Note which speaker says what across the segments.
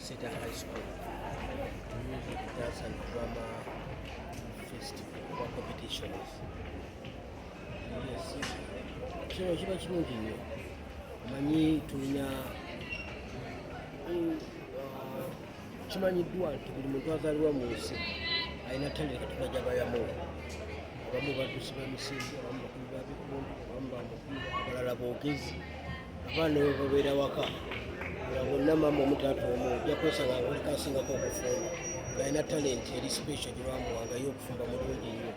Speaker 1: Seeta High School Music Dance and Drama Festival competitions. Yes, kino kiba kirungi nnyo. Manyi tulina kimanyiddwa nti buli muntu azaalibwa mu nsi alina talenti Katonda gy'abayamu. Abamu baddusi ba misinde, abamu bakubi ba bikonde, abamu bamupiira, abalala boogezi. Abaana ne babeera waka nga bonna maama omutaata omu ojja kwesanga ngaoliko asingako okufumba ng'alina talenti eri special gye bamuwanga y'okufumba mulungi nnyo.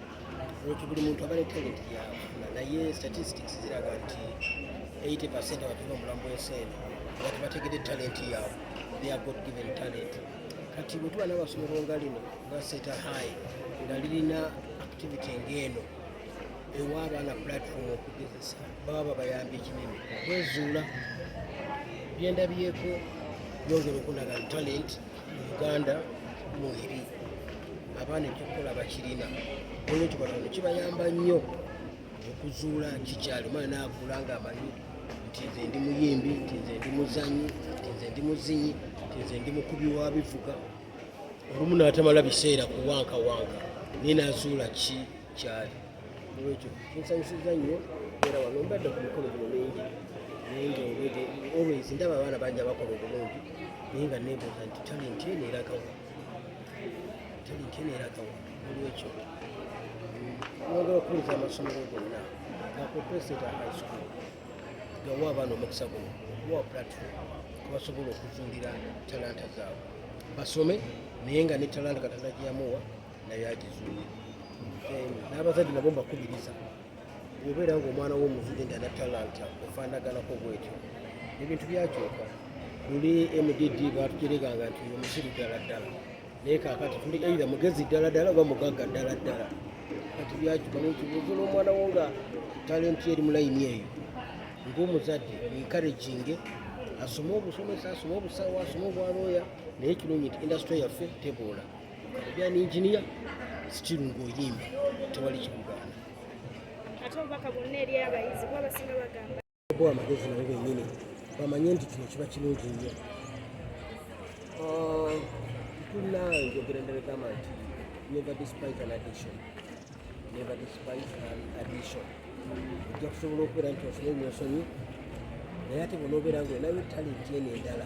Speaker 1: Olwekyo buli muntu aba ne talenti y'afuna, naye statistics ziraga nti 80% abatuuva omulambo w'ensi eno nga tebategedde talenti yaabwe, they are God given talent. Kati bwe tuba n'amasomero nga lino nga Seeta High nga lirina activity ng'eno ewa abaana platform okugezesa, baba babayambye kinene okwezuula. Byendabyeko byongera okunaga talent mu Uganda mweri abaana ekyokukola bakirina. Olwekyo bano kibayamba nnyo okuzuula kikyali. Omwana naagula ng'amanyi nti nze ndi muyimbi, nti nze ndi muzanyi, nti nze ndi muzinyi, nti nze ndi mukubi wa bivuga. Olumu n'atamala biseera kuwankawanka naye naazuula ki kyali. Olwekyo kinsanyusizza nnyo era wano mbadde ku mikolo gino mingi naye ng'olwedde always ndaba abaana bangi abakola obulungi naye nga neebuuza nti talenti eno eragawa, talenti eno eragawa. Olwekyo nyongera okuwuliza amasomero gonna gakutte Seeta High School gawa abaana omukisa guno, okubawa platform kubasobola okuzuulira talanta zaabwe basome naye nga ne talanta Katonda gye yamuwa naye agizuule. N'abazadde nabo mbakubiriza obeera ng'omwana w'omuzadde nti ana talanta ofaanaganako bwetyo ebintu byakyuka. Luli MDD batugereganga nti omusiru ddala ddala naye kaakati tuli either mugezi ddala ddala oba mugagga ddala ddala. Kati byakyuka nekibuuzo n'omwana wo nga talenti eri mu layini eyo ng'omuzadde encouraginge asome obusomesa, asome obusawo, asome obwalooya naye kirungi nti industry yaffe teboola ebya engineer still ng'oyimba tewali kibugaana.
Speaker 2: Ate obubaka bwonna eri abayizi kuba basinga bagamba
Speaker 1: bo amagezi nabo bennyini bamanye nti kino kiba kirungi nnyo. Tulina njogera endala egamba nti never despise an addition, never despise an addition. Ojja kusobola okubeera nti osoma ebyensonyi naye ate bw'onoobeera ng'olinayo talenti eno endala.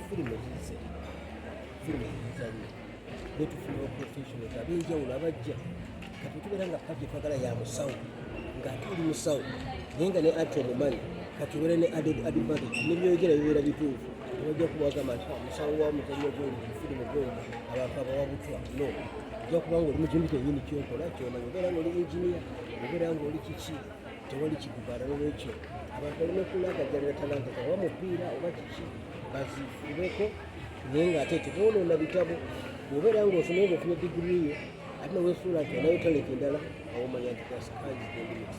Speaker 1: Firimu ezize, firimu ezizannya betufunawo professionals ab'enjawulo abajja. Kati tubeera nga pati twagala ya musawo ng'ate oli musawo naye nga ne ati omumanyi kati obeera ne added advantage n'ebyoyogera bibeera bituufu. Tebajja kubagamba nti musawo wa muzannyo gundi firimu gundi abantu abawabutwa no. Ojja kuba ng'oli mujimbite ennyini kyokola kyomanyi. Obeera ng'oli engineer, obeera ng'oli kiki tewali kigubaala. N'olwekyo abantu balina okulagajjalira talanta oba mupiira oba kiki bazifubeko naye ng'ate teboonoona bitabo. Bw'obeera ng'osomye ng'ofunye digiri yo ate neweesuula nti onayo talenti endala awo omanya nti gasikazi the limit.